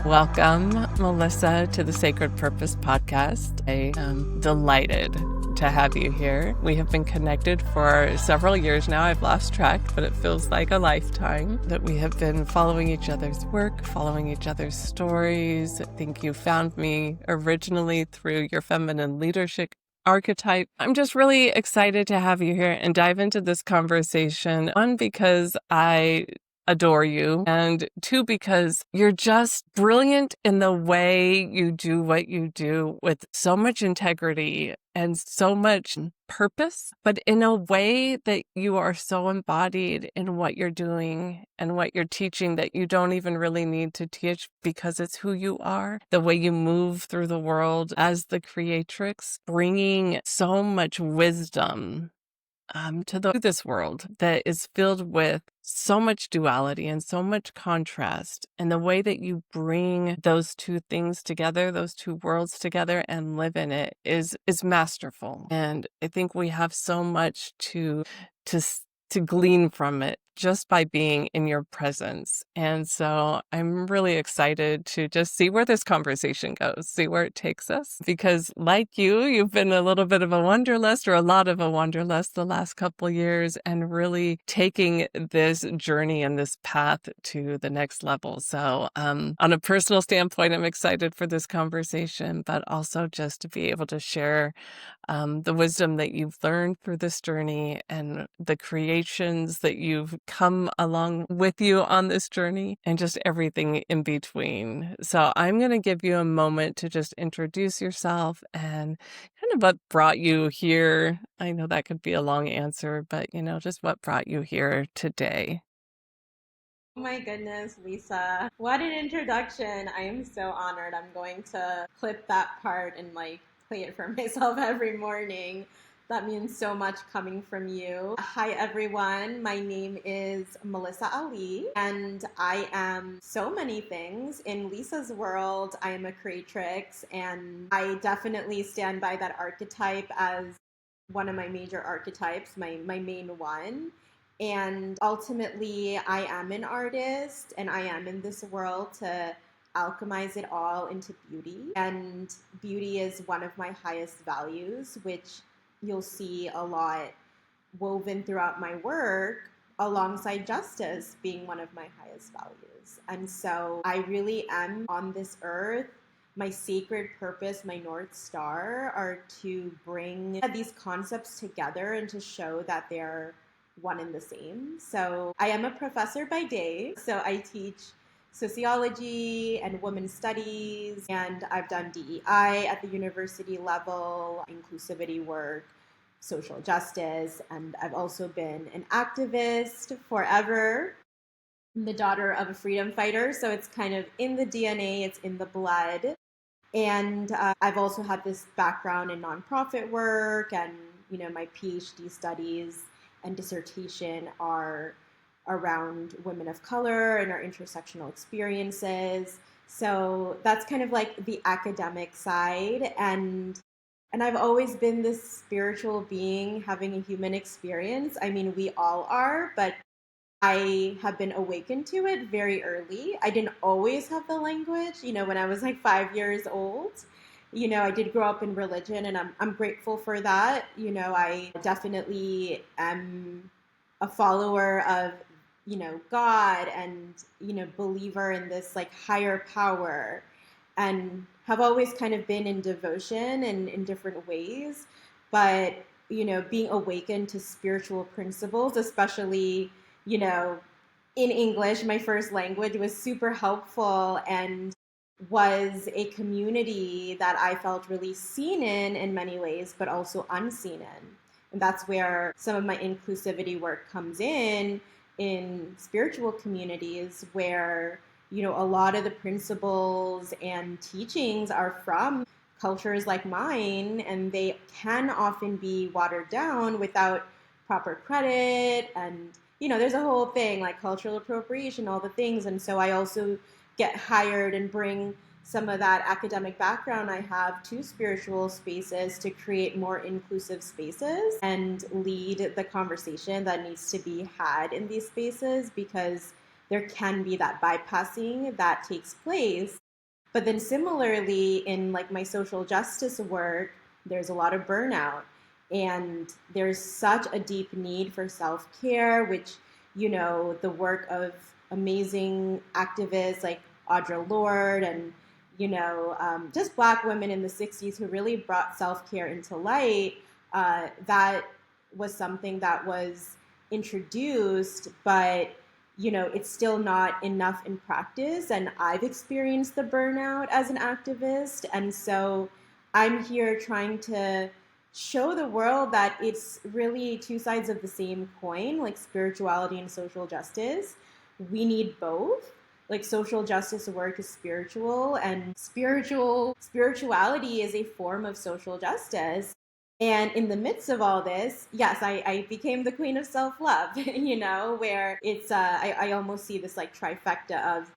Welcome, Malisa, to the Sacred Purpose podcast. I am delighted to have you here. We have been connected for several years now. I've lost track, but it feels like a lifetime that we have been following each other's work, following each other's stories. I think you found me originally through your feminine leadership archetype. I'm just really excited to have you here and dive into this conversation. One, because I adore you, and two, because you're just brilliant in the way you do what you do with so much integrity and so much purpose, but in a way that you are so embodied in what you're doing and what you're teaching that you don't even really need to teach because it's who you are, the way you move through the world as the creatrix, bringing so much wisdom to this world that is filled with so much duality and so much contrast. And the way that you bring those two things together, those two worlds together, and live in it is masterful. And I think we have so much to glean from it just by being in your presence. And so I'm really excited to just see where this conversation goes, see where it takes us. Because like you've been a little bit of a wanderlust, or a lot of a wanderlust the last couple of years, and really taking this journey and this path to the next level. So on a personal standpoint, I'm excited for this conversation, but also just to be able to share the wisdom that you've learned through this journey and the creations that you've come along with you on this journey, and just everything in between. So I'm going to give you a moment to just introduce yourself and kind of what brought you here. I know that could be a long answer, but just what brought you here today. Oh my goodness, Lisa. What an introduction. I am so honored. I'm going to clip that part and play it for myself every morning. That means so much coming from you. Hi everyone. My name is Malisa Ali, and I am so many things. In Lisa's world, I am a creatrix, and I definitely stand by that archetype as one of my major archetypes, my main one. And ultimately, I am an artist, and I am in this world to alchemize it all into beauty. And beauty is one of my highest values, which you'll see a lot woven throughout my work, alongside justice being one of my highest values. And so I really am on this earth. My sacred purpose, my North Star, are to bring these concepts together and to show that they're one and the same. So I am a professor by day. So I teach sociology and women's studies, and I've done DEI at the university level, inclusivity work, social justice, and I've also been an activist forever. I'm the daughter of a freedom fighter, so it's kind of in the DNA, it's in the blood. And I've also had this background in nonprofit work, and my PhD studies and dissertation are around women of color and our intersectional experiences. So that's kind of like the academic side. And I've always been this spiritual being having a human experience. I mean, we all are, but I have been awakened to it very early. I didn't always have the language, when I was like 5 years old. I did grow up in religion, and I'm grateful for that. I definitely am a follower of, God, and, believer in this like higher power, and have always kind of been in devotion and in different ways. But, being awakened to spiritual principles, especially, in English, my first language, was super helpful, and was a community that I felt really seen in many ways, but also unseen in. And that's where some of my inclusivity work comes in spiritual communities where, a lot of the principles and teachings are from cultures like mine, and they can often be watered down without proper credit. And, there's a whole thing like cultural appropriation, all the things. And so I also get hired and bring some of that academic background I have to spiritual spaces to create more inclusive spaces and lead the conversation that needs to be had in these spaces, because there can be that bypassing that takes place But then similarly in like my social justice work, there's a lot of burnout, and there's such a deep need for self-care, which, the work of amazing activists like Audre Lorde and, just Black women in the 60s who really brought self-care into light, that was something that was introduced, but it's still not enough in practice. And I've experienced the burnout as an activist. And so I'm here trying to show the world that it's really two sides of the same coin, like spirituality and social justice. We need both. Like social justice work is spiritual, and spirituality is a form of social justice. And in the midst of all this, yes, I became the queen of self-love, where it's, I almost see this like trifecta of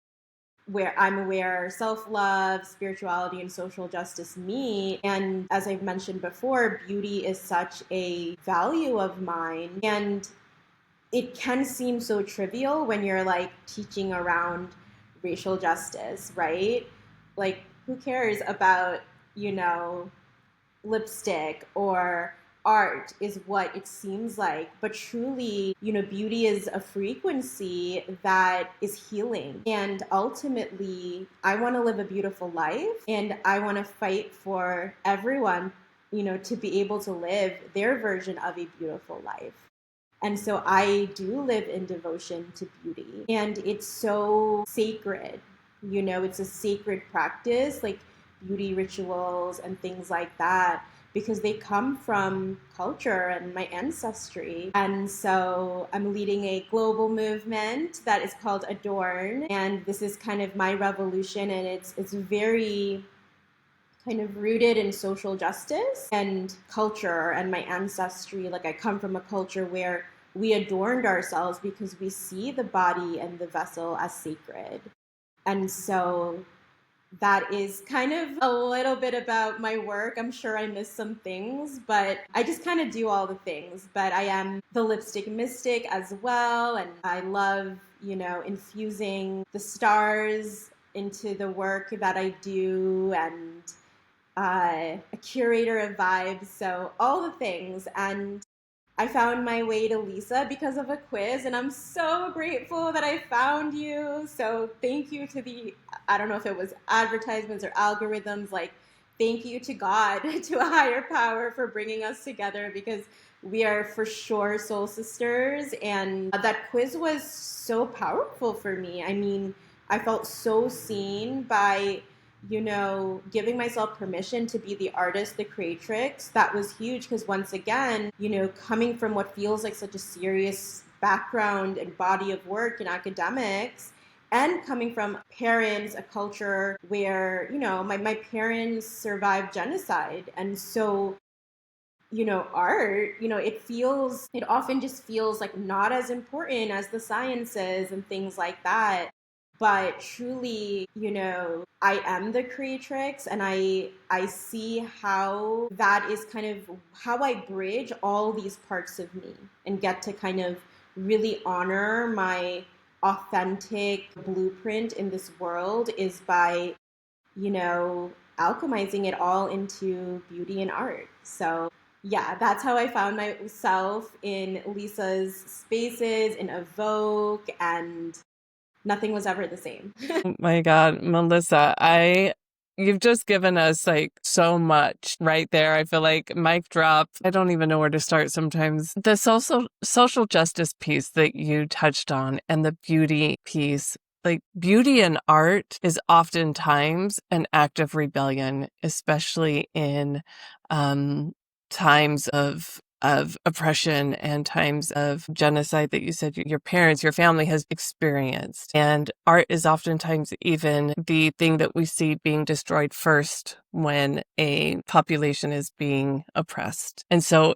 where I'm aware self-love, spirituality, and social justice meet. And as I've mentioned before, beauty is such a value of mine. And it can seem so trivial when you're like teaching around racial justice, right? Like, who cares about, lipstick or art is what it seems like. But truly, beauty is a frequency that is healing. And ultimately, I want to live a beautiful life, and I want to fight for everyone, to be able to live their version of a beautiful life. And so I do live in devotion to beauty. And it's so sacred. It's a sacred practice, like beauty rituals and things like that, because they come from culture and my ancestry. And so I'm leading a global movement that is called Adorn. And this is kind of my revolution. And it's very kind of rooted in social justice and culture and my ancestry. Like, I come from a culture where we adorned ourselves because we see the body and the vessel as sacred. And so that is kind of a little bit about my work. I'm sure I missed some things, but I just kind of do all the things. But I am the lipstick mystic as well. And I love, infusing the stars into the work that I do, and a curator of vibes. So all the things. And I found my way to Lisa because of a quiz, and I'm so grateful that I found you. So thank you to I don't know if it was advertisements or algorithms, like thank you to God, to a higher power, for bringing us together, because we are for sure soul sisters. And that quiz was so powerful for me. I mean, I felt so seen by giving myself permission to be the artist, the creatrix. That was huge, because once again, coming from what feels like such a serious background and body of work in academics, and coming from parents, a culture where, my parents survived genocide. And so, art, it often just feels like not as important as the sciences and things like that. But truly, I am the creatrix, and I see how that is kind of how I bridge all these parts of me and get to kind of really honor my authentic blueprint in this world, is by, alchemizing it all into beauty and art. So yeah, that's how I found myself in Lisa's spaces, in Evoke, and nothing was ever the same. Oh my God, Melissa, you've just given us like so much right there. I feel like mic drop. I don't even know where to start sometimes. The social justice piece that you touched on, and the beauty piece, like beauty and art is oftentimes an act of rebellion, especially in times of oppression and times of genocide that you said your parents, your family has experienced. And art is oftentimes even the thing that we see being destroyed first when a population is being oppressed. And so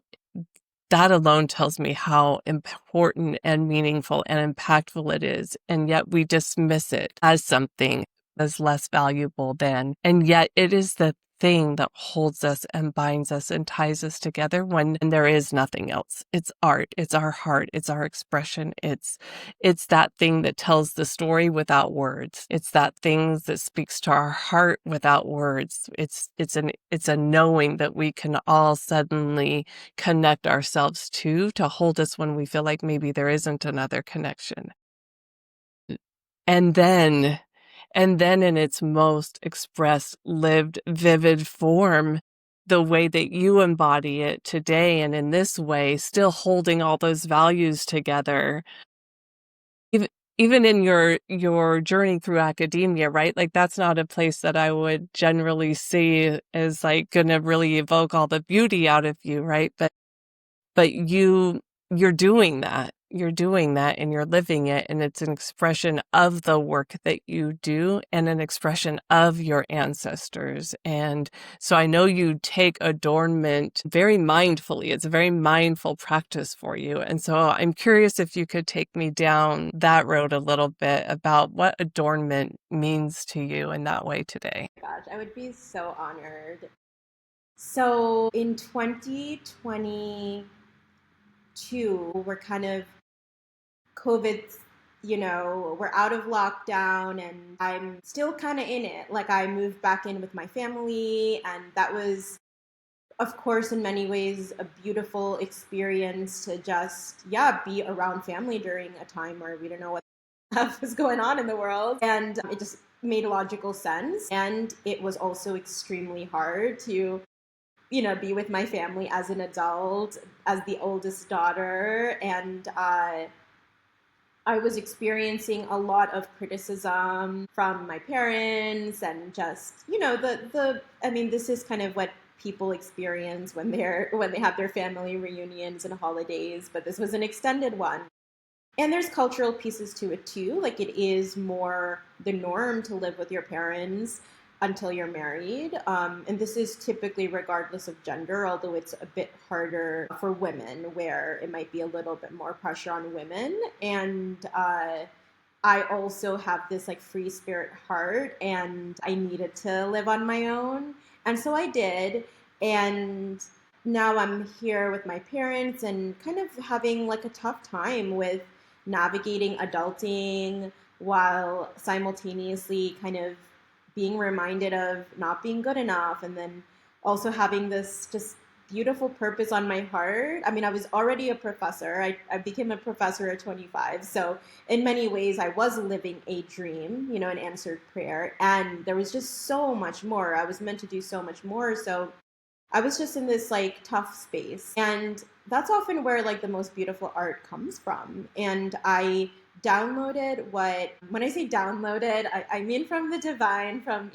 that alone tells me how important and meaningful and impactful it is. And yet we dismiss it as something as less valuable than. And yet it is the thing that holds us and binds us and ties us together when there is nothing else. It's art, it's our heart, it's our expression. It's that thing that tells the story without words. It's that thing that speaks to our heart without words. It's a knowing that we can all suddenly connect ourselves to hold us when we feel like maybe there isn't another connection. And then in its most expressed, lived, vivid form, the way that you embody it today and in this way, still holding all those values together, even in your journey through academia, right? Like, that's not a place that I would generally see as like gonna really evoke all the beauty out of you, right? But you're doing that. You're doing that and you're living it, and it's an expression of the work that you do and an expression of your ancestors. And so I know you take adornment very mindfully. It's a very mindful practice for you. And so I'm curious if you could take me down that road a little bit about what adornment means to you in that way today. Gosh, I would be so honored. So in 2022, we're kind of COVID, we're out of lockdown and I'm still kind of in it. Like, I moved back in with my family, and that was, of course, in many ways, a beautiful experience to just, be around family during a time where we don't know what was going on in the world. And it just made logical sense. And it was also extremely hard to be with my family as an adult, as the oldest daughter. And I was experiencing a lot of criticism from my parents, and just, this is kind of what people experience when they have their family reunions and holidays, but this was an extended one. And there's cultural pieces to it too. Like, it is more the norm to live with your parents until you're married. And this is typically regardless of gender, although it's a bit harder for women, where it might be a little bit more pressure on women. And I also have this like free spirit heart, and I needed to live on my own. And so I did. And now I'm here with my parents and kind of having like a tough time with navigating adulting while simultaneously kind of being reminded of not being good enough, and then also having this just beautiful purpose on my heart. I mean, I was already a professor. I became a professor at 25. So in many ways, I was living a dream, an answered prayer. And there was just so much more. I was meant to do so much more. So I was just in this like tough space. And that's often where like the most beautiful art comes from. And I downloaded when I say downloaded, I mean from the divine, from,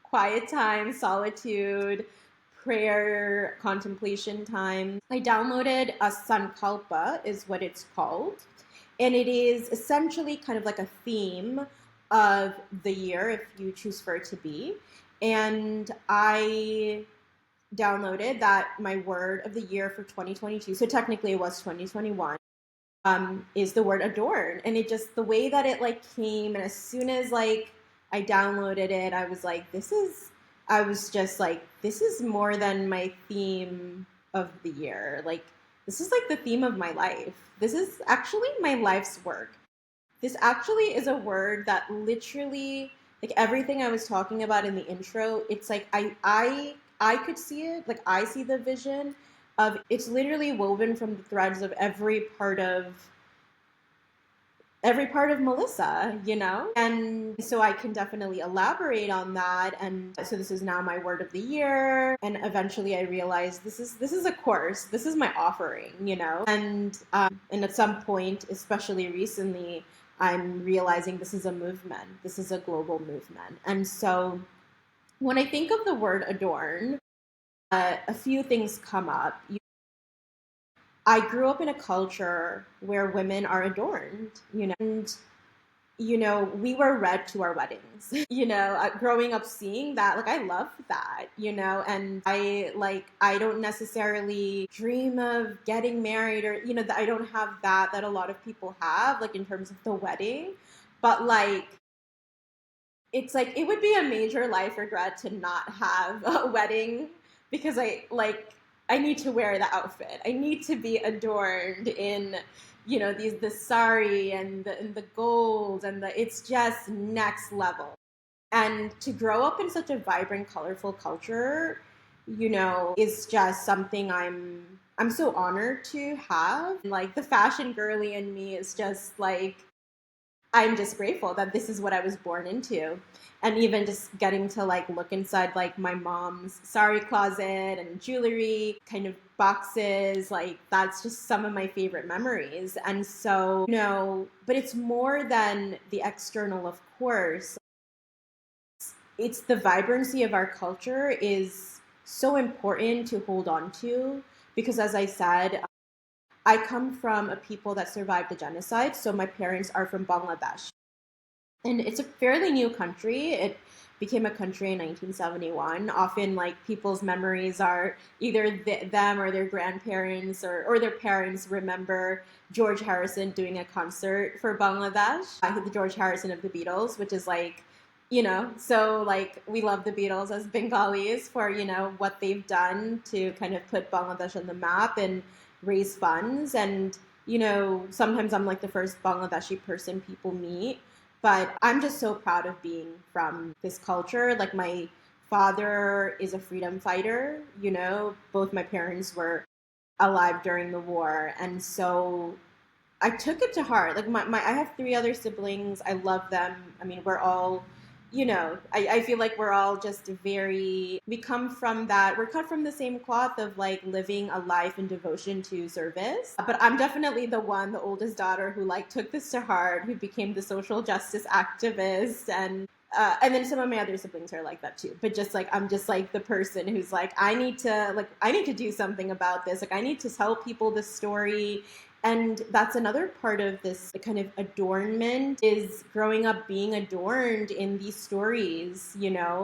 quiet time, solitude, prayer, contemplation time. I downloaded a Sankalpa, is what it's called. And it is essentially kind of like a theme of the year, if you choose for it to be. And I downloaded that my word of the year for 2022, so technically it was 2021, is the word adorn. And it just, the way that it like came, and as soon as like I downloaded it, I was like, this is more than my theme of the year. Like, this is like the theme of my life. This is actually my life's work. This actually is a word that literally, like everything I was talking about in the intro, it's like I could see it, like I see the vision of, it's literally woven from the threads of every part of Malisa, And so I can definitely elaborate on that. And so this is now my word of the year. And eventually I realized this is a course. This is my offering. And at some point, especially recently, I'm realizing this is a movement. This is a global movement. And so when I think of the word adorn, a few things come up. I grew up in a culture where women are adorned, and, we were read to our weddings, growing up seeing that, like, I love that, and I don't necessarily dream of getting married, or, I don't have that a lot of people have, like, in terms of the wedding, but like, it's like, it would be a major life regret to not have a wedding, because I need to wear the outfit. I need to be adorned in, the sari and the gold and it's just next level. And to grow up in such a vibrant, colorful culture, is just something I'm so honored to have. Like, the fashion girly in me is just like, I'm just grateful that this is what I was born into. And even just getting to like look inside like my mom's sari closet and jewelry kind of boxes, like that's just some of my favorite memories. And so, but it's more than the external, of course. It's the vibrancy of our culture is so important to hold on to, because as I said, I come from a people that survived the genocide. So my parents are from Bangladesh. And it's a fairly new country. It became a country in 1971. Often, like, people's memories are either them or their grandparents or their parents remember George Harrison doing a concert for Bangladesh. The George Harrison of the Beatles, which is like, so like we love the Beatles as Bengalis for, what they've done to kind of put Bangladesh on the map and raise funds. And, sometimes I'm like the first Bangladeshi person people meet. But I'm just so proud of being from this culture. Like, my father is a freedom fighter, both my parents were alive during the war. And so I took it to heart. Like, I have 3 other siblings. I love them. I mean, we're all, I feel like we're all just we come from that. We're cut from the same cloth of like living a life in devotion to service. But I'm definitely the oldest daughter who like took this to heart, who became the social justice activist. And then some of my other siblings are like that too. But just like, I'm just like the person who's like, I need to do something about this. Like, I need to tell people this story. And that's another part of this kind of adornment, is growing up being adorned in these stories,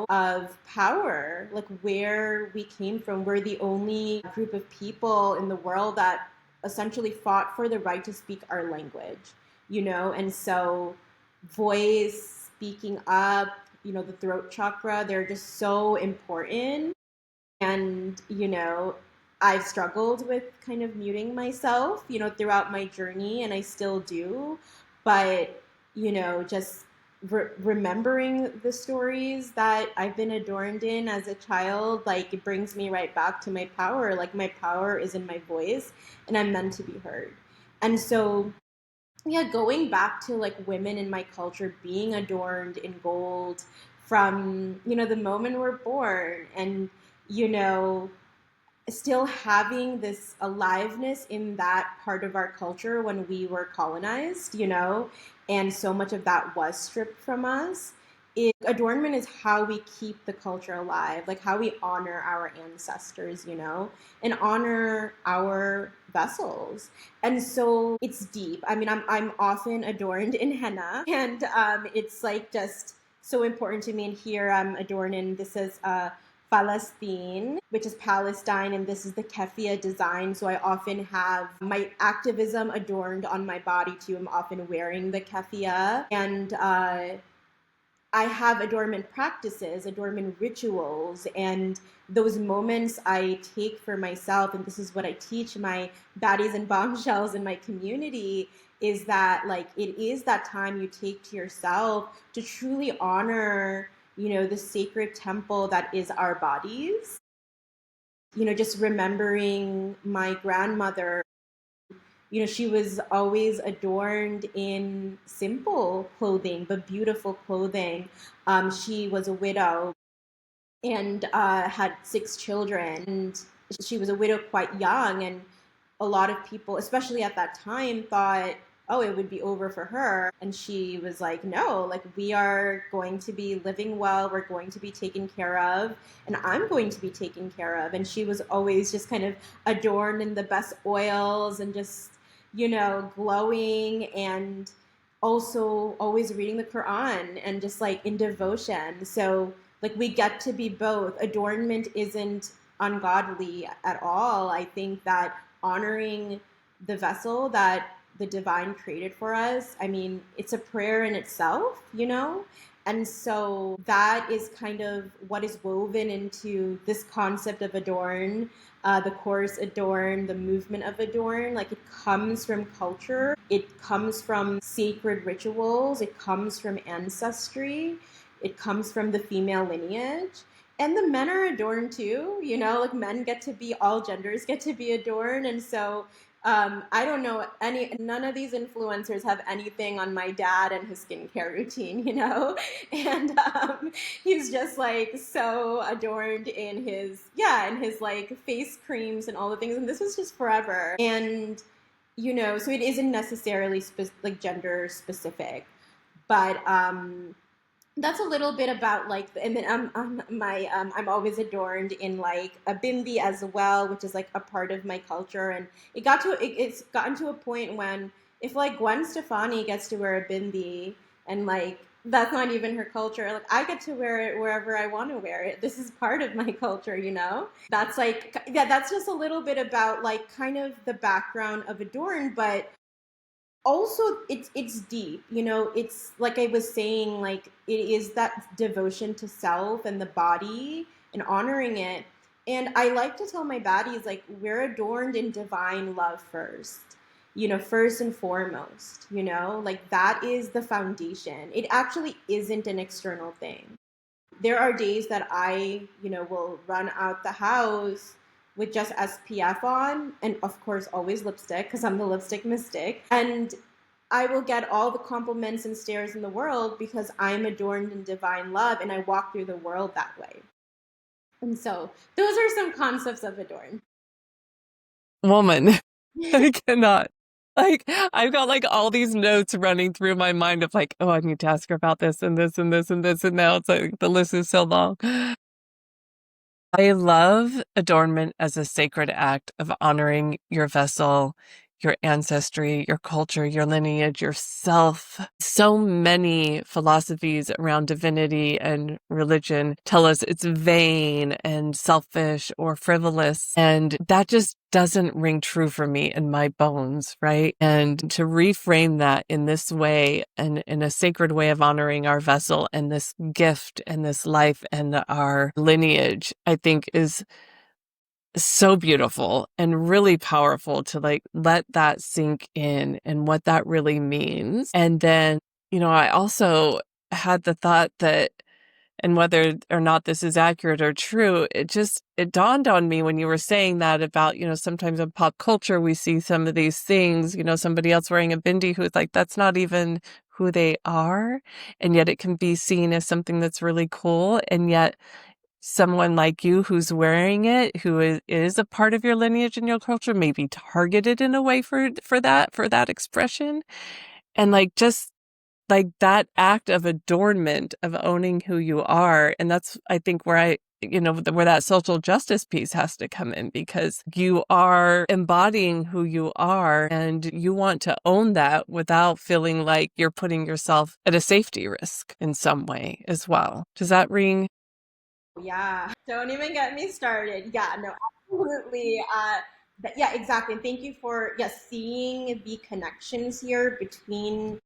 of power, like where we came from. We're the only group of people in the world that essentially fought for the right to speak our language, and so voice, speaking up, the throat chakra, they're just so important. And, I've struggled with kind of muting myself, throughout my journey, and I still do. But, just remembering the stories that I've been adorned in as a child, like, it brings me right back to my power. Like, my power is in my voice, and I'm meant to be heard. And so, yeah, going back to like women in my culture being adorned in gold from, the moment we're born, and, still having this aliveness in that part of our culture when we were colonized, and so much of that was stripped from us. Adornment is how we keep the culture alive, like how we honor our ancestors, and honor our vessels. And so it's deep. I mean, I'm often adorned in henna, and it's like just so important to me. And here I'm adorned in, this is Palestine, which is Palestine, and this is the keffiyeh design. So I often have my activism adorned on my body too. I'm often wearing the keffiyeh, and I have adornment practices, adornment rituals, and those moments I take for myself, and this is what I teach my baddies and bombshells in my community, is that like it is that time you take to yourself to truly honor, the sacred temple that is our bodies. Just remembering my grandmother, she was always adorned in simple clothing, but beautiful clothing. She was a widow and had 6 children. And she was a widow quite young. And a lot of people, especially at that time, thought, oh, it would be over for her. And she was like, no, like, we are going to be living well. We're going to be taken care of. And I'm going to be taken care of. And she was always just kind of adorned in the best oils and just, glowing, and also always reading the Quran and just like in devotion. So like we get to be both. Adornment isn't ungodly at all. I think that honoring the vessel that the divine created for us, I mean, it's a prayer in itself, you know? And so that is kind of what is woven into this concept of adorn, the course adorn, the movement of adorn. Like it comes from culture, it comes from sacred rituals, it comes from ancestry, it comes from the female lineage. And the men are adorned too, you know, like men get to be, all genders get to be adorned. And so I don't know none of these influencers have anything on my dad and his skincare routine, you know? And he's just like so adorned in his like face creams and all the things. And this was just forever. And, you know, so it isn't necessarily like gender specific, but that's a little bit about like, and then I'm always adorned in like a bindi as well, which is like a part of my culture. And it's gotten to a point when if like Gwen Stefani gets to wear a bindi and like that's not even her culture, like I get to wear it wherever I want to wear it. This is part of my culture, you know? That's like, yeah, that's just a little bit about like kind of the background of Adorn, but also it's deep, you know. It's like I was saying, like it is that devotion to self and the body and honoring it. And I like to tell my baddies, like, we're adorned in divine love first, you know, first and foremost, you know, like that is the foundation. It actually isn't an external thing. There are days that I, you know, will run out the house with just SPF on and of course always lipstick because I'm the lipstick mystic. And I will get all the compliments and stares in the world because I'm adorned in divine love and I walk through the world that way. And so those are some concepts of adorn. Woman, I cannot. Like, I've got like all these notes running through my mind of like, oh, I need to ask her about this and this and this and this. And now it's like the list is so long. I love adornment as a sacred act of honoring your vessel, your ancestry, your culture, your lineage, yourself. So many philosophies around divinity and religion tell us it's vain and selfish or frivolous. And that just doesn't ring true for me in my bones, right? And to reframe that in this way and in a sacred way of honoring our vessel and this gift and this life and our lineage, I think is so beautiful and really powerful to like let that sink in and what that really means. And then, you know, I also had the thought that, and whether or not this is accurate or true, it dawned on me when you were saying that about, you know, sometimes in pop culture, we see some of these things, you know, somebody else wearing a bindi who's like, that's not even who they are. And yet it can be seen as something that's really cool. And yet someone like you who's wearing it, who is a part of your lineage and your culture, may be targeted in a way for that expression. And like, just like that act of adornment of owning who you are. And that's, I think, where where that social justice piece has to come in, because you are embodying who you are and you want to own that without feeling like you're putting yourself at a safety risk in some way as well. Does that ring? Yeah, don't even get me started. Yeah, no, absolutely. Yeah, exactly. And thank you for seeing the connections here between,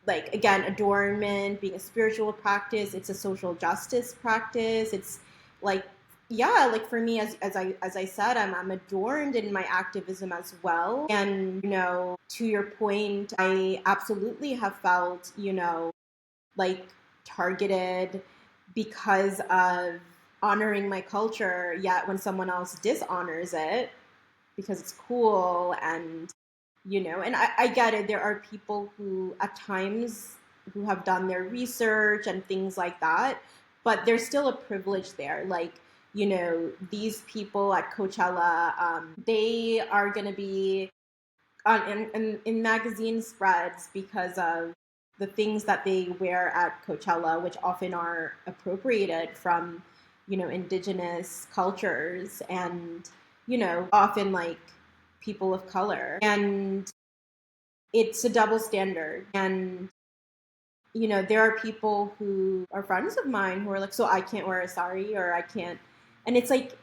like, again, adornment being a spiritual practice. It's a social justice practice. It's like, yeah, like for me, as I said, I'm adorned in my activism as well. And, you know, to your point, I absolutely have felt, you know, like targeted because of honoring my culture, yet when someone else dishonors it because it's cool. And, you know, and I get it, there are people who at times who have done their research and things like that, but there's still a privilege there. Like, you know, these people at Coachella, they are going to be in magazine spreads because of the things that they wear at Coachella, which often are appropriated from, you know, indigenous cultures and, you know, often like people of color. And it's a double standard. And, you know, there are people who are friends of mine who are like, so I can't wear a sari or I can't. And it's like,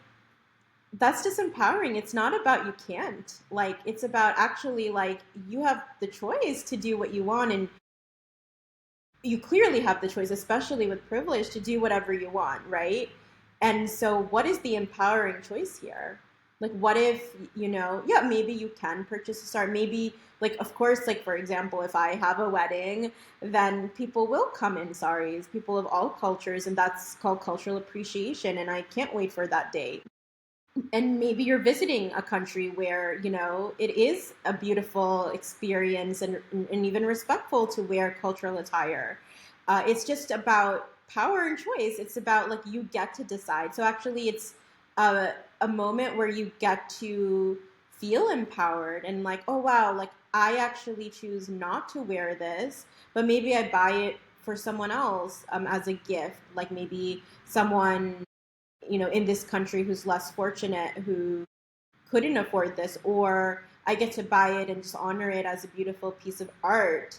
that's disempowering. It's not about you can't. Like, it's about actually, like, you have the choice to do what you want, and you clearly have the choice, especially with privilege, to do whatever you want, right? And so, what is the empowering choice here? Like, what if, yeah, maybe you can purchase a star. Maybe, like, of course, like, for example, if I have a wedding, then people will come in saris, people of all cultures, and that's called cultural appreciation. And I can't wait for that day. And maybe you're visiting a country where it is a beautiful experience, and even respectful to wear cultural attire. It's just about power and choice. It's about, like, you get to decide. So actually it's a moment where you get to feel empowered and, like, oh wow, like, I actually choose not to wear this, but maybe I buy it for someone else, as a gift, like maybe someone in this country who's less fortunate, who couldn't afford this, or I get to buy it and just honor it as a beautiful piece of art.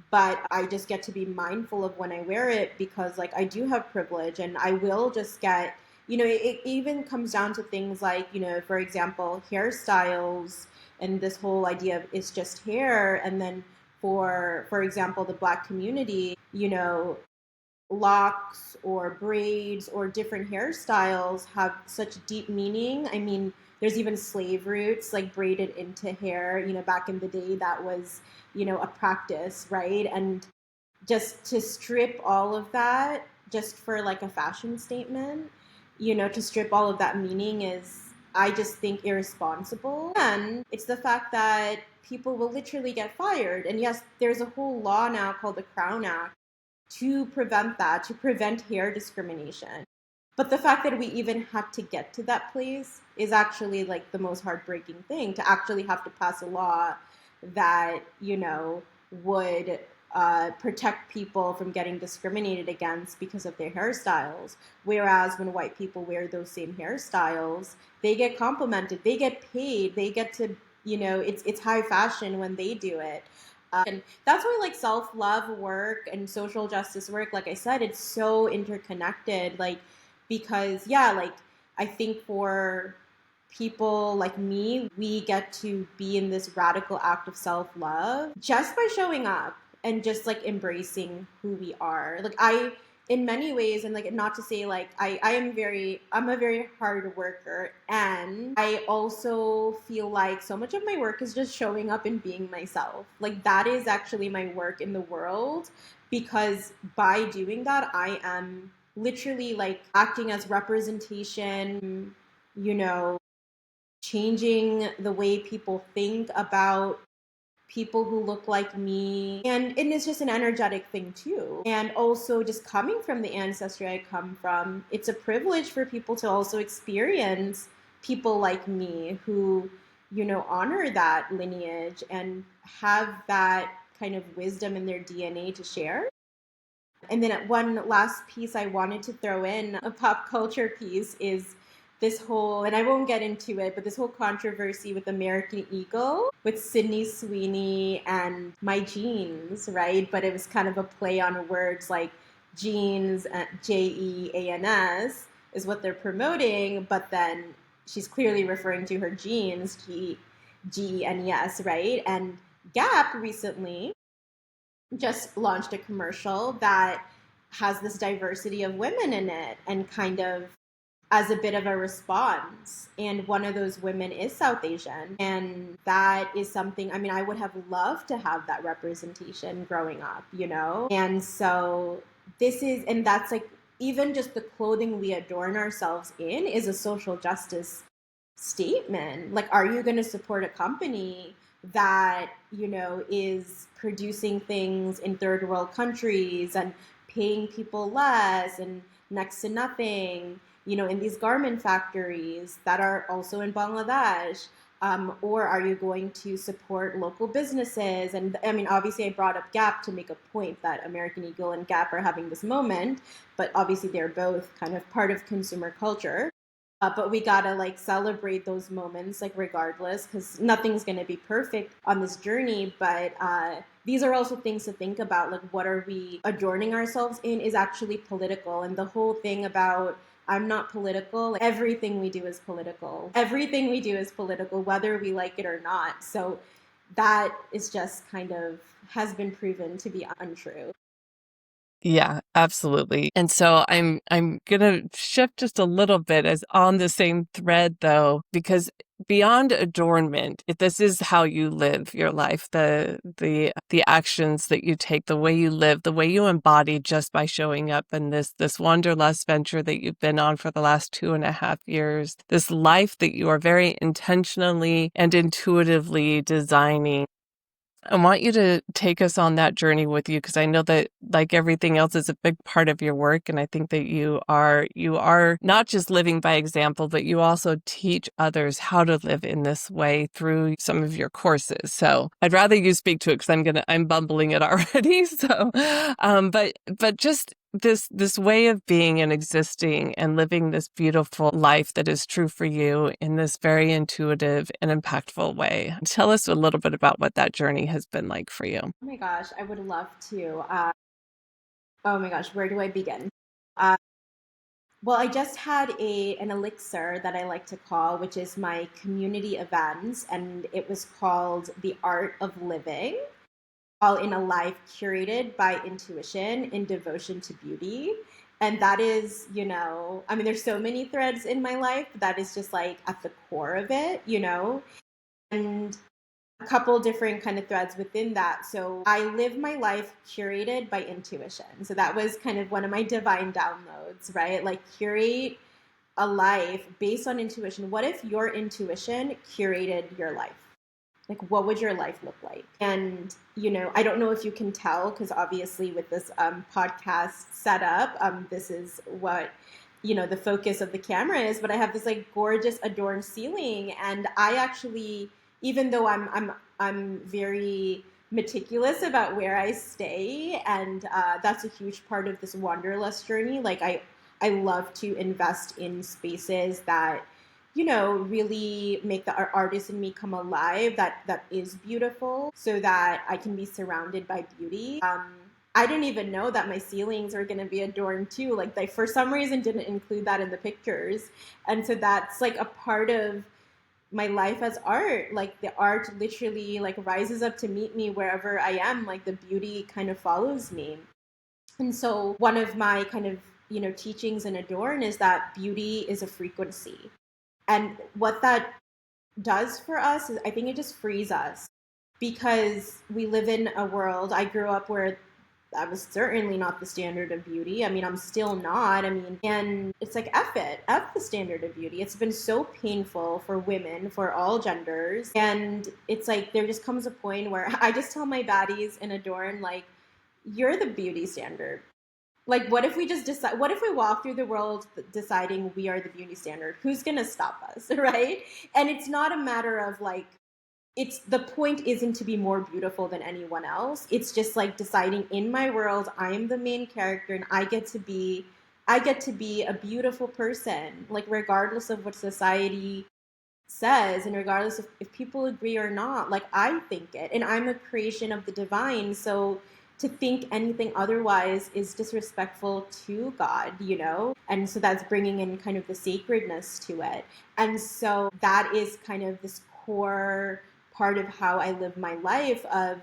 But I just get to be mindful of when I wear it, because, like, I do have privilege, and I will just get, it even comes down to things like, for example, hairstyles, and this whole idea of it's just hair. And then for example, the Black community, locks or braids or different hairstyles have such deep meaning. I mean, there's even slave roots, like, braided into hair. Back in the day, that was, a practice, right? And just to strip all of that just for, like, a fashion statement, to strip all of that meaning is, I just think, irresponsible. And it's the fact that people will literally get fired. And yes, there's a whole law now called the Crown Act to prevent that, to prevent hair discrimination. But the fact that we even had to get to that place is actually, like, the most heartbreaking thing, to actually have to pass a law that, would protect people from getting discriminated against because of their hairstyles. Whereas when white people wear those same hairstyles, they get complimented, they get paid, they get to, it's high fashion when they do it. And that's why, like, self-love work and social justice work, like I said, it's so interconnected. Like, because, yeah, like, I think for people like me, we get to be in this radical act of self-love just by showing up and just, like, embracing who we are. Like, in many ways, and, like, not to say, like, I'm a very hard worker, and I also feel like so much of my work is just showing up and being myself. Like, that is actually my work in the world, because by doing that, I am literally, like, acting as representation, changing the way people think about people who look like me. And it's just an energetic thing too. And also, just coming from the ancestry I come from, it's a privilege for people to also experience people like me who, honor that lineage and have that kind of wisdom in their DNA to share. And then one last piece I wanted to throw in, a pop culture piece, is this whole, and I won't get into it, but this whole controversy with American Eagle, with Sydney Sweeney and my jeans, right? But it was kind of a play on words, like jeans, Jeans, is what they're promoting, but then she's clearly referring to her jeans, Gens, right? And Gap recently just launched a commercial that has this diversity of women in it, and kind of as a bit of a response. And one of those women is South Asian. And that is something, I mean, I would have loved to have that representation growing up, And so and that's, like, even just the clothing we adorn ourselves in is a social justice statement. Like, are you going to support a company that, is producing things in third world countries and paying people less and next to nothing, in these garment factories that are also in Bangladesh? Or are you going to support local businesses? And I mean, obviously, I brought up Gap to make a point that American Eagle and Gap are having this moment, but obviously they're both kind of part of consumer culture. But we gotta, like, celebrate those moments, like, regardless, because nothing's gonna be perfect on this journey. But these are also things to think about. Like, what are we adorning ourselves in is actually political. And the whole thing about I'm not political. Everything we do is political. Everything we do is political, whether we like it or not. So that is just kind of has been proven to be untrue. Yeah, absolutely. And so I'm gonna shift just a little bit as on the same thread though, because beyond adornment, this is how you live your life, the actions that you take, the way you live, the way you embody just by showing up in this wanderlust venture that you've been on for the last 2.5 years, this life that you are very intentionally and intuitively designing. I want you to take us on that journey with you because I know that like everything else is a big part of your work, and I think that you are not just living by example, but you also teach others how to live in this way through some of your courses. So I'd rather you speak to it because I'm bumbling it already. So but just this way of being and existing and living this beautiful life that is true for you in this very intuitive and impactful way. Tell us a little bit about what that journey has been like for you. Oh my gosh, I would love to. Oh my gosh, where do I begin? Uh, well, I just had an elixir that I like to call, which is my community events, and it was called The Art of Living, all in a life curated by intuition in devotion to beauty. And that is, I mean, there's so many threads in my life, but that is just like at the core of it. And a couple different kind of threads within that. So I live my life curated by intuition. So that was kind of one of my divine downloads, right? Like curate a life based on intuition. What if your intuition curated your life? Like, what would your life look like? And, I don't know if you can tell, because obviously with this podcast setup, this is what, the focus of the camera is, but I have this like gorgeous adorned ceiling. And I actually, even though I'm very meticulous about where I stay, and that's a huge part of this wanderlust journey. Like I love to invest in spaces that really make the artist in me come alive, that is beautiful, so that I can be surrounded by beauty. I didn't even know that my ceilings are going to be adorned too. Like they, for some reason, didn't include that in the pictures. And so that's like a part of my life as art. Like the art literally like rises up to meet me wherever I am. Like the beauty kind of follows me. And so one of my kind of, teachings in Adorn is that beauty is a frequency. And what that does for us is I think it just frees us, because we live in a world. I grew up where I was certainly not the standard of beauty. I mean, I'm still not. I mean, and it's like, F it, F the standard of beauty. It's been so painful for women, for all genders. And it's like, there just comes a point where I just tell my baddies in Adorn, like, you're the beauty standard. Like, what if we just decide, what if we walk through the world deciding we are the beauty standard? Who's going to stop us, right? And it's not a matter of like, it's the point isn't to be more beautiful than anyone else. It's just like deciding in my world, I am the main character and I get to be a beautiful person, like regardless of what society says and regardless of if people agree or not. Like I think it, and I'm a creation of the divine. So to think anything otherwise is disrespectful to God. And so that's bringing in kind of the sacredness to it. And so that is kind of this core part of how I live my life, of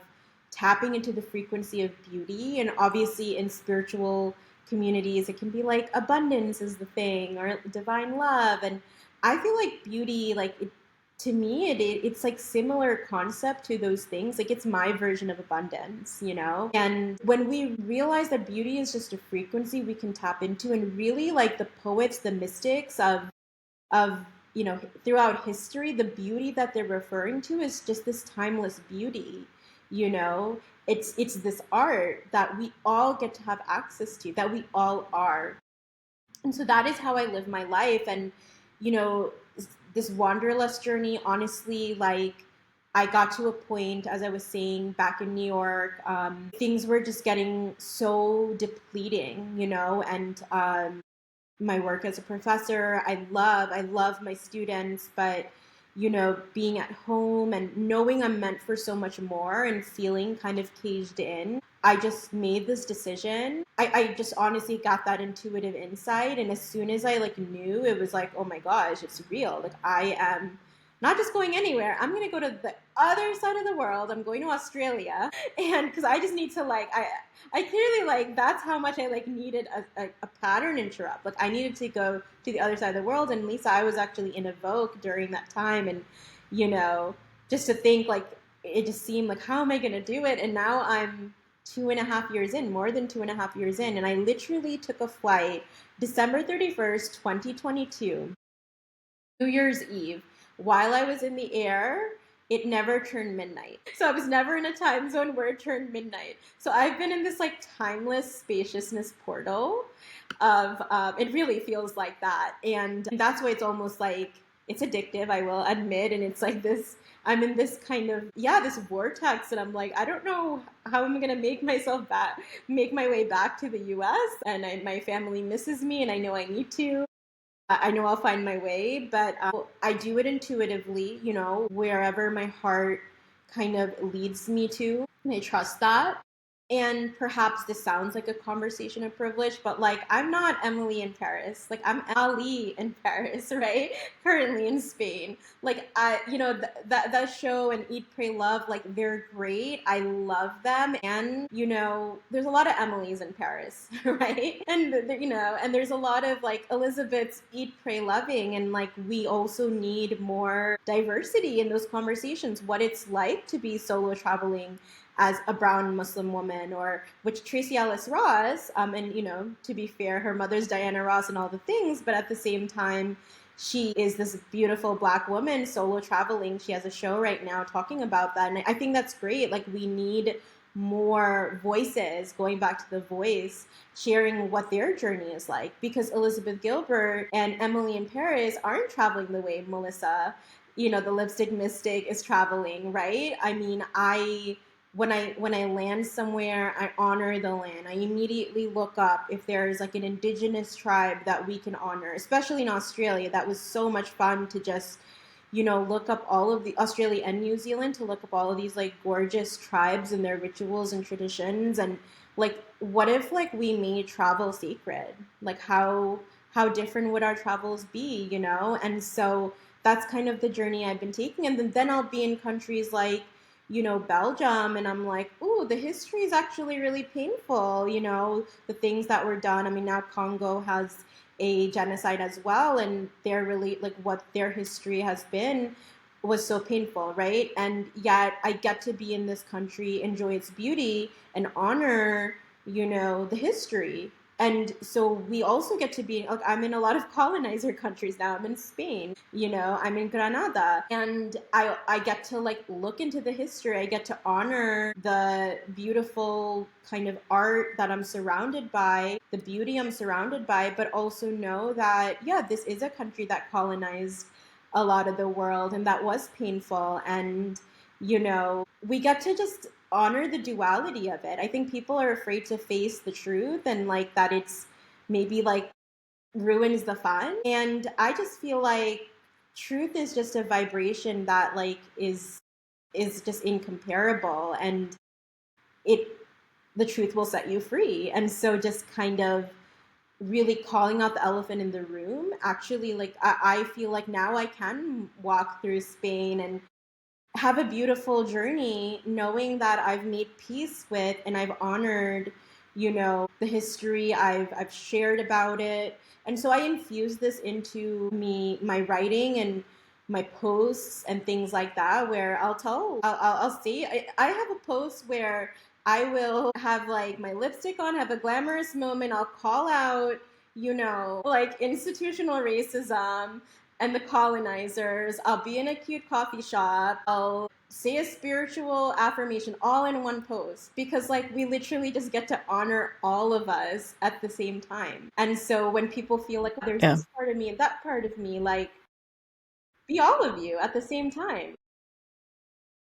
tapping into the frequency of beauty. And obviously in spiritual communities, it can be like abundance is the thing, or divine love. And I feel like beauty, like to me, it's like similar concept to those things. Like it's my version of abundance. And when we realize that beauty is just a frequency we can tap into, and really like the poets, the mystics of throughout history, the beauty that they're referring to is just this timeless beauty. It's this art that we all get to have access to, that we all are. And so that is how I live my life. And this wanderlust journey, honestly, like I got to a point, as I was saying, back in New York, things were just getting so depleting, and my work as a professor, I love my students, but being at home and knowing I'm meant for so much more and feeling kind of caged in, I just made this decision. I just honestly got that intuitive insight. And as soon as I like knew, it was like, oh my gosh, it's real. Like I am not just going anywhere. I'm going to go to the other side of the world. I'm going to Australia. And because I just need to like, I clearly like, that's how much I like needed a pattern interrupt. Like I needed to go to the other side of the world. And Lisa, I was actually in Evoke during that time. And, you know, just to think like, it just seemed like, how am I going to do it? And now I'm 2.5 years in, more than 2.5 years in. And I literally took a flight December 31st, 2022, New Year's Eve. While I was in the air, it never turned midnight. So I was never in a time zone where it turned midnight. So I've been in this like timeless spaciousness portal of, it really feels like that. And that's why it's almost like, it's addictive, I will admit. And it's like this, I'm in this kind of, yeah, this vortex. And I'm like, I don't know how I'm going to make my way back to the US. And my family misses me and I know I need to. I know I'll find my way, but I do it intuitively, wherever my heart kind of leads me to. And I trust that. And perhaps this sounds like a conversation of privilege, but like I'm not Emily in Paris. Like I'm Ali in Paris, right? Currently in Spain. Like that show and Eat, Pray, Love, like they're great. I love them. And there's a lot of Emilys in Paris, right? And and there's a lot of like Elizabeth's Eat, Pray, Loving, and like we also need more diversity in those conversations. What it's like to be solo traveling as a brown Muslim woman, or which Tracy Ellis Ross, and to be fair, her mother's Diana Ross and all the things, but at the same time, she is this beautiful Black woman solo traveling. She has a show right now talking about that, and I think that's great. Like we need more voices, going back to The Voice, sharing what their journey is like, because Elizabeth Gilbert and Emily in Paris aren't traveling the way Malisa, the lipstick mystic, is traveling, right? I mean, when I land somewhere, I honor the land. I immediately look up if there's like an indigenous tribe that we can honor, especially in Australia. That was so much fun to just, look up all of the Australia and New Zealand, to look up all of these like gorgeous tribes and their rituals and traditions. And like, what if like we made travel sacred? Like how different would our travels be, And so that's kind of the journey I've been taking. And then I'll be in countries like, Belgium, and I'm like, ooh, the history is actually really painful, the things that were done. I mean, now Congo has a genocide as well, and they're really, like, what their history has been was so painful, right? And yet I get to be in this country, enjoy its beauty, and honor, the history. And so we also get to be, like, I'm in a lot of colonizer countries now. I'm in Spain, I'm in Granada. And I get to like look into the history. I get to honor the beautiful kind of art that I'm surrounded by, the beauty I'm surrounded by, but also know that, yeah, this is a country that colonized a lot of the world, and that was painful. And, we get to just honor the duality of it. I think people are afraid to face the truth, and like that it's maybe like ruins the fun. And I just feel like truth is just a vibration that like is just incomparable, and it the truth will set you free. And so just kind of really calling out the elephant in the room, actually, like I feel like now I can walk through Spain and have a beautiful journey, knowing that I've made peace with and I've honored, the history. I've shared about it. And so I infuse this into my writing and my posts and things like that, where I'll see, I have a post where I will have like my lipstick on, have a glamorous moment. I'll call out, like institutional racism and the colonizers. I'll be in a cute coffee shop. I'll say a spiritual affirmation all in one post, because like we literally just get to honor all of us at the same time. And so when people feel like there's this part of me and that part of me, like be all of you at the same time.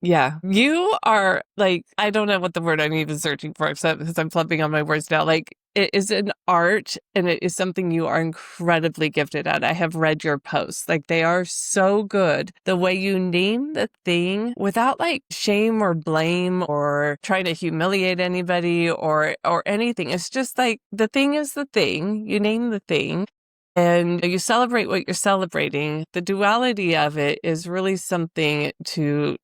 Yeah. You are like, I don't know what the word I'm even searching for, because I'm flipping on my words now. Like, it is an art, and it is something you are incredibly gifted at. I have read your posts. Like, they are so good. The way you name the thing without like shame or blame or trying to humiliate anybody or anything. It's just like the thing is the thing. You name the thing. And you celebrate what you're celebrating. The duality of it is really something to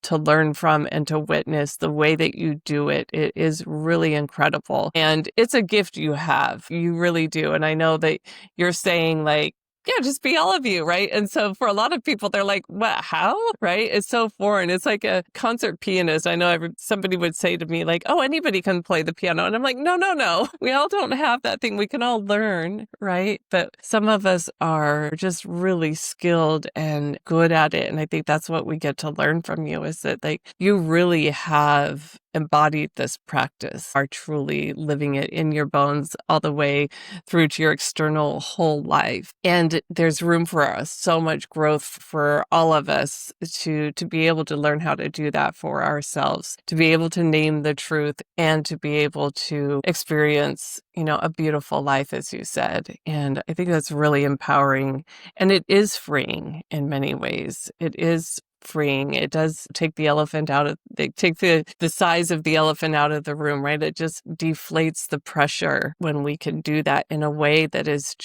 learn from and to witness. The way that you do it. It is really incredible. And it's a gift you have. You really do. And I know that you're saying like, yeah, just be all of you, right? And so for a lot of people, they're like, what, how? Right? It's so foreign. It's like a concert pianist. I know somebody would say to me like, oh, anybody can play the piano. And I'm like, no, no, no. We all don't have that thing. We can all learn, right? But some of us are just really skilled and good at it. And I think that's what we get to learn from you, is that like you really have embodied this practice, are truly living it in your bones all the way through to your external whole life. And there's room for so much growth for all of us to be able to learn how to do that for ourselves, to be able to name the truth and to be able to experience, a beautiful life, as you said. And I think that's really empowering, and it is freeing in many ways. It is freeing. It does take the elephant out of take the size of the elephant out of the room, right? It just deflates the pressure when we can do that in a way that is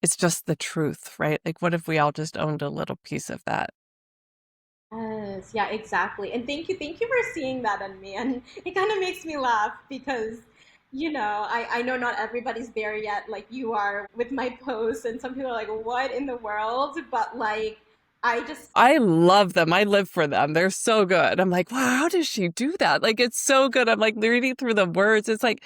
it's just the truth, right? Like, what if we all just owned a little piece of that? Yes, yeah, exactly. And thank you for seeing that in me. And it kind of makes me laugh because, I know not everybody's there yet, like you are with my posts, and some people are like, what in the world? But like, I just, I love them. I live for them. They're so good. I'm like, wow, how does she do that? Like, it's so good. I'm like reading through the words. It's like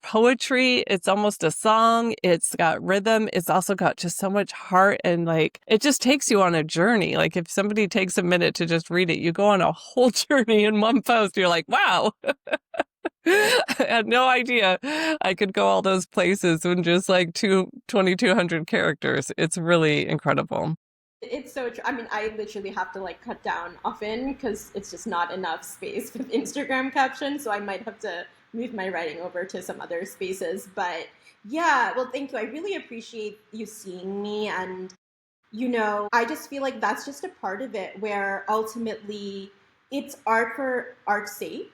poetry. It's almost a song. It's got rhythm. It's also got just so much heart. And like, it just takes you on a journey. Like, if somebody takes a minute to just read it, you go on a whole journey in one post. You're like, wow. I had no idea I could go all those places in just like 2,200 characters. It's really incredible. it's so true. I mean, I literally have to like cut down often because it's just not enough space with Instagram captions. So I might have to move my writing over to some other spaces. But yeah, well, thank you. I really appreciate you seeing me. And I just feel like that's just a part of it where ultimately it's art for art's sake.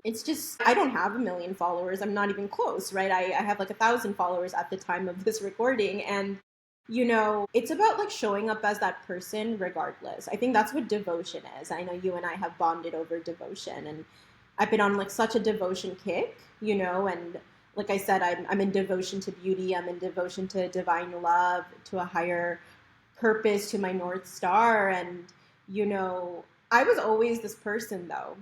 It's just, I don't have a million followers. I'm not even close, right? I have like 1,000 followers at the time of this recording. And, it's about like showing up as that person regardless. I think that's what devotion is. I know you and I have bonded over devotion, and I've been on like such a devotion kick, and like I said, I'm in devotion to beauty. I'm in devotion to divine love, to a higher purpose, to my North Star. And, I was always this person though,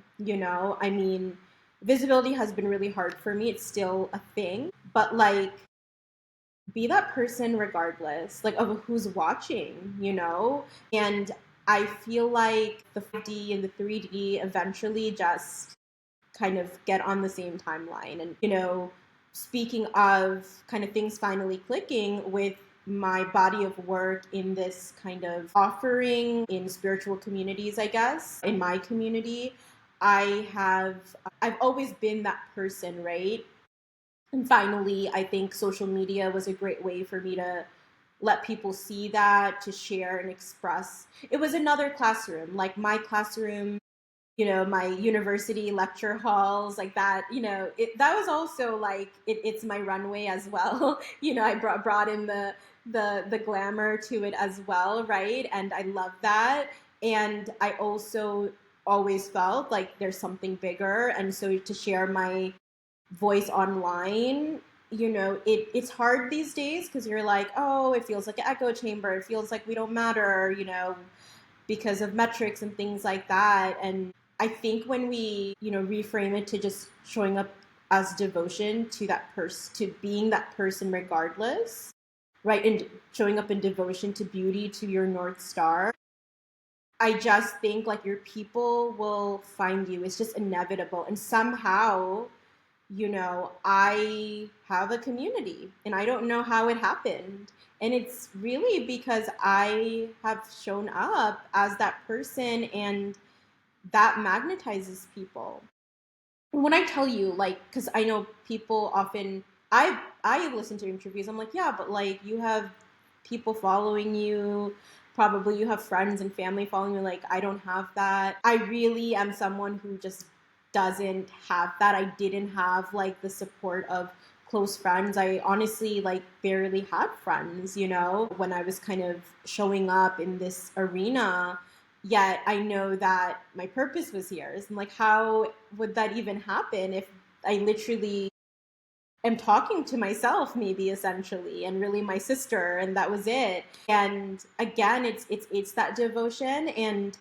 I mean, visibility has been really hard for me. It's still a thing, but like, be that person regardless, like of who's watching, And I feel like the 5D and the 3D eventually just kind of get on the same timeline. And, speaking of kind of things finally clicking with my body of work in this kind of offering in spiritual communities, I guess, in my community, I've always been that person, right? And finally, I think social media was a great way for me to let people see that, to share and express. It was another classroom, like my classroom, my university lecture halls, like that, that was also like, it's my runway as well. I brought in the glamour to it as well, right? And I love that. And I also always felt like there's something bigger. And so to share my voice online, it's hard these days because you're like, oh, it feels like an echo chamber. It feels like we don't matter, because of metrics and things like that. And I think when we, reframe it to just showing up as devotion to that person, to being that person regardless, right? And showing up in devotion to beauty, to your North Star, I just think like your people will find you. It's just inevitable. And somehow, I have a community and I don't know how it happened. And it's really because I have shown up as that person, and that magnetizes people. when I tell you, like, because I know people often, I listen to interviews. I'm like, yeah, but like you have people following you. Probably you have friends and family following you. Like, I don't have that. I really am someone who just doesn't have that. I didn't have like the support of close friends. I honestly like barely had friends, when I was kind of showing up in this arena. Yet I know that my purpose was here. And like, how would that even happen if I literally am talking to myself, maybe essentially, and really my sister, and that was it. And again, it's that devotion, and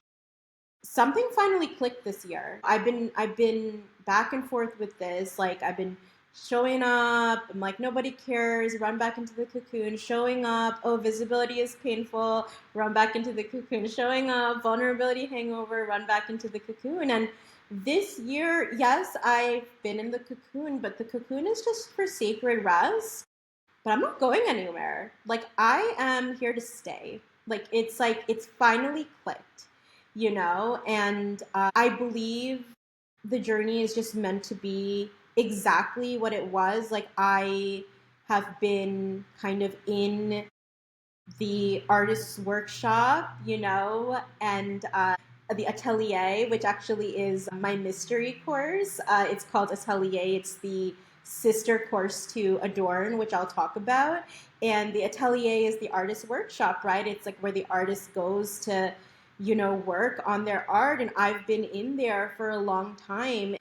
something finally clicked this year. I've been back and forth with this. Like, I've been showing up. I'm like, nobody cares. Run back into the cocoon. Showing up. Oh, visibility is painful. Run back into the cocoon. Showing up. Vulnerability hangover. Run back into the cocoon. And this year, yes, I've been in the cocoon, but the cocoon is just for sacred rest. But I'm not going anywhere. Like, I am here to stay. Like it's finally clicked, and I believe the journey is just meant to be exactly what it was. Like, I have been kind of in the artist's workshop, and the Atelier, which actually is my mystery course. It's called Atelier. It's the sister course to Adorn, which I'll talk about. And the Atelier is the artist workshop, right? It's like where the artist goes to, work on their art. And I've been in there for a long time.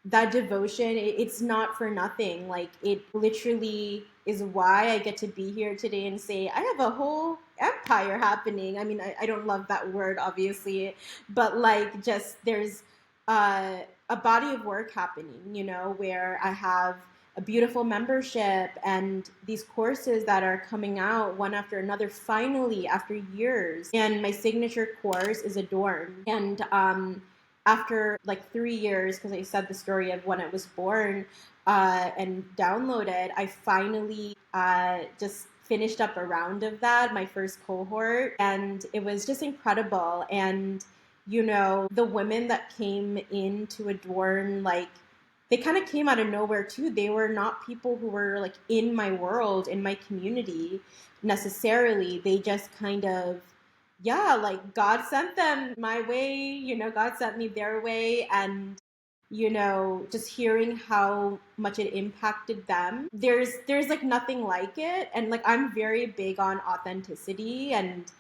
That devotion, it's not for nothing. Like, it literally is why I get to be here today and say I have a whole empire happening. I mean, I don't love that word, obviously, but like, just there's a body of work happening, where I have a beautiful membership and these courses that are coming out one after another, finally, after years. And my signature course is Adorn. And after like 3 years, because I said the story of when I was born and downloaded, I finally just finished up a round of that, my first cohort, and it was just incredible. And the women that came in to Adorn, like, they kind of came out of nowhere too. They were not people who were like in my world, in my community necessarily. They just kind of, yeah, like God sent them my way, God sent me their way. And, just hearing how much it impacted them. There's like nothing like it. And like, I'm very big on authenticity, and,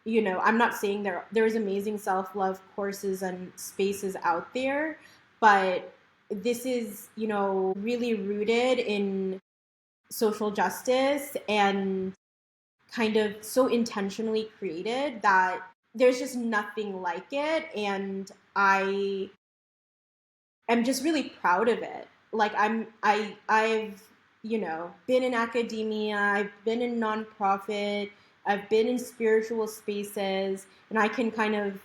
I'm not saying there's amazing self-love courses and spaces out there, but this is, really rooted in social justice and kind of so intentionally created that there's just nothing like it. And I am just really proud of it. Like, I've, been in academia, I've been in nonprofit, I've been in spiritual spaces, and I can kind of,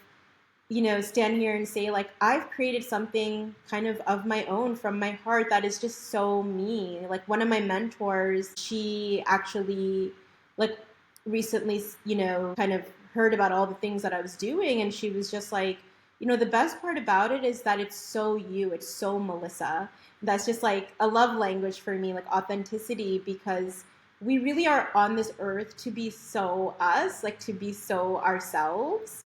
stand here and say, like, I've created something kind of my own from my heart that is just so me. Like, one of my mentors, she actually, like, recently, kind of heard about all the things that I was doing, and she was just like, the best part about it is that it's so you, it's so Malisa. That's just like a love language for me, like authenticity, because we really are on this earth to be so us, like to be so ourselves.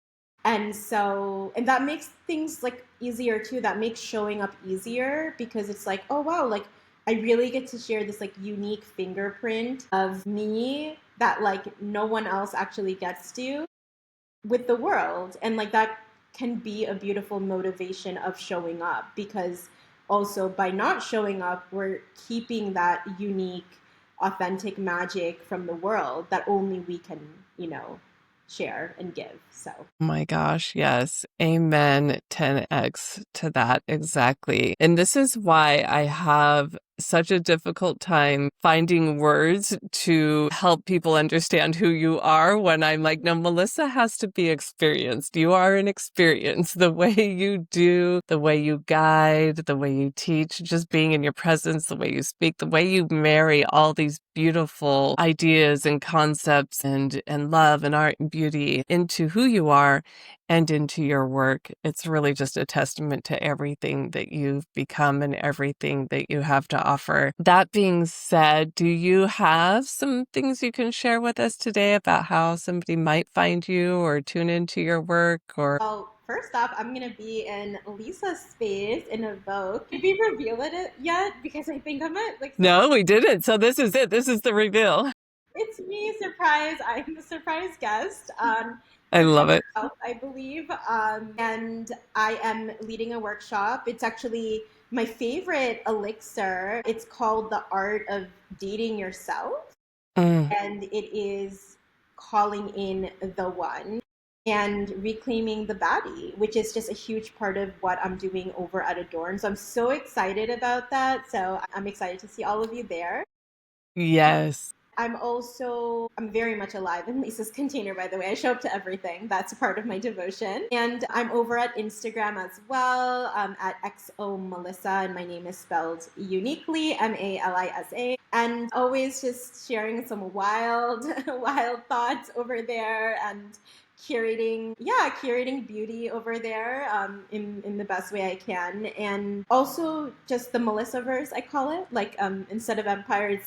And that makes things like easier too. That makes showing up easier, because it's like, oh wow, like I really get to share this like unique fingerprint of me that like no one else actually gets to with the world. And like, that can be a beautiful motivation of showing up, because also by not showing up, we're keeping that unique, authentic magic from the world that only we can, share and give. So, Oh my gosh, yes. Amen. 10x to that exactly. And this is why I have such a difficult time finding words to help people understand who you are when I'm like, no, Malisa has to be experienced. You are an experience. The way you do, the way you guide, the way you teach, just being in your presence, the way you speak, the way you marry all these beautiful ideas and concepts and love and art and beauty into who you are. and into your work. It's really just a testament to everything that you've become and everything that you have to offer. That being said, do you have some things you can share with us today about how somebody might find you or tune into your work? Well, first off, I'm gonna be in Lisa's space in a Vogue. Did we reveal it yet? Because I think I might like. No, we didn't. So this is it. This is the reveal. It's me, surprise! I'm the surprise guest. I love it. I believe, and I am leading a workshop. It's actually my favorite elixir. It's called The Art of Dating Yourself, and it is calling in the one and reclaiming the baddie, which is just a huge part of what I'm doing over at Adorn. So I'm so excited about that. So I'm excited to see all of you there. Yes. I'm very much alive in Lisa's container, by the way. I show up to everything. That's a part of my devotion. And I'm over at Instagram as well, at XOMalisa, and my name is spelled uniquely, Malisa. And always just sharing some wild thoughts over there and curating beauty over there in the best way I can. And also just the Melissa-verse, I call it. Like instead of empire,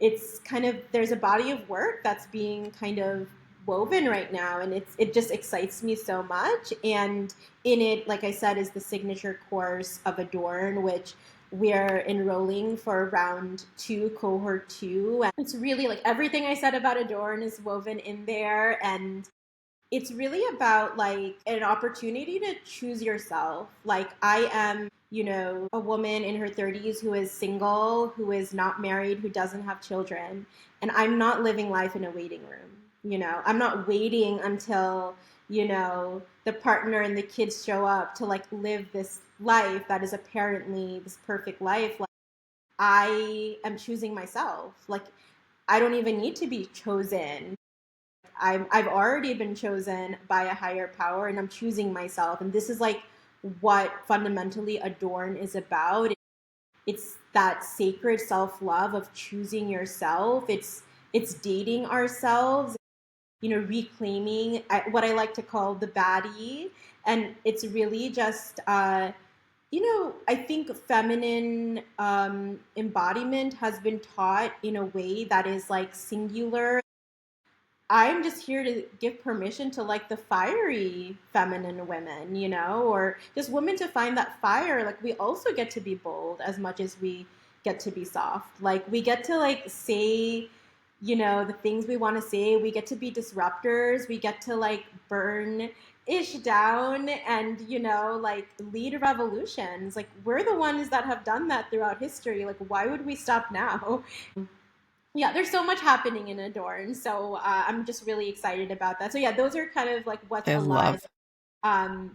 it's kind of, there's a body of work that's being kind of woven right now, and it just excites me so much. And in it, like I said, is the signature course of Adorn, which we're enrolling for round 2, cohort 2. And it's really like everything I said about Adorn is woven in there, and it's really about like an opportunity to choose yourself. Like I am, a woman in her 30s who is single, who is not married, who doesn't have children. And I'm not living life in a waiting room. I'm not waiting until, the partner and the kids show up to like live this life that is apparently this perfect life. Like I am choosing myself. Like I don't even need to be chosen. I've already been chosen by a higher power, and I'm choosing myself. And this is like what fundamentally Adorn is about. It's that sacred self-love of choosing yourself. It's dating ourselves, reclaiming what I like to call the baddie. And it's really just, I think feminine embodiment has been taught in a way that is like singular. I'm just here to give permission to like the fiery feminine women, or just women to find that fire. Like we also get to be bold as much as we get to be soft. Like we get to like say, the things we want to say. We get to be disruptors. We get to like burn ish down and, like lead revolutions. Like we're the ones that have done that throughout history. Like why would we stop now? Yeah, there's so much happening in Adorn, so I'm just really excited about that. So yeah, those are kind of like what's alive.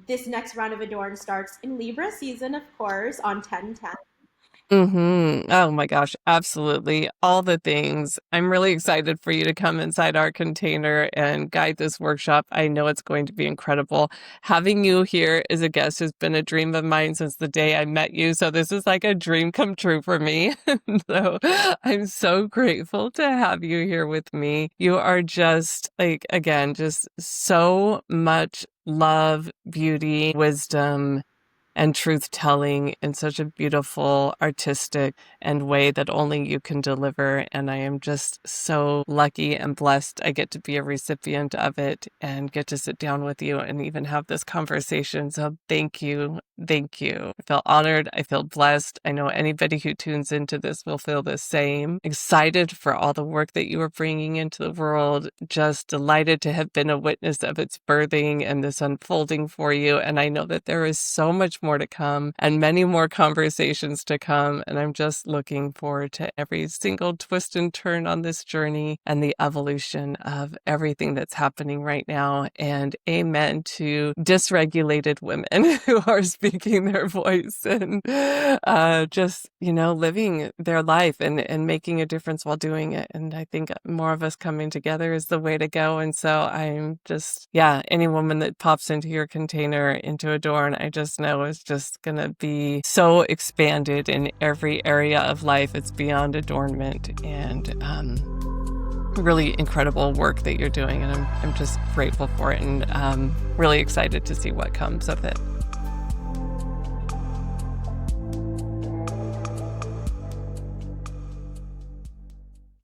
This next round of Adorn starts in Libra season, of course, on 10/10. Oh my gosh, absolutely. All the things. I'm really excited for you to come inside our container and guide this workshop. I know it's going to be incredible. Having you here as a guest has been a dream of mine since the day I met you. So this is like a dream come true for me. So I'm so grateful to have you here with me. You are just like, again, just so much love, beauty, wisdom, and truth telling in such a beautiful, artistic, and way that only you can deliver. And I am just so lucky and blessed I get to be a recipient of it and get to sit down with you and even have this conversation. So thank you. Thank you. I feel honored. I feel blessed. I know anybody who tunes into this will feel the same. Excited for all the work that you are bringing into the world. Just delighted to have been a witness of its birthing and this unfolding for you. And I know that there is so much more to come and many more conversations to come. And I'm just looking forward to every single twist and turn on this journey and the evolution of everything that's happening right now. And amen to dysregulated women who are speaking their voice and just, living their life and making a difference while doing it. And I think more of us coming together is the way to go. And so I'm just, any woman that pops into your container, into Adorn, I just know is just going to be so expanded in every area of life. It's beyond adornment. And really incredible work that you're doing, and I'm just grateful for it, and really excited to see what comes of it.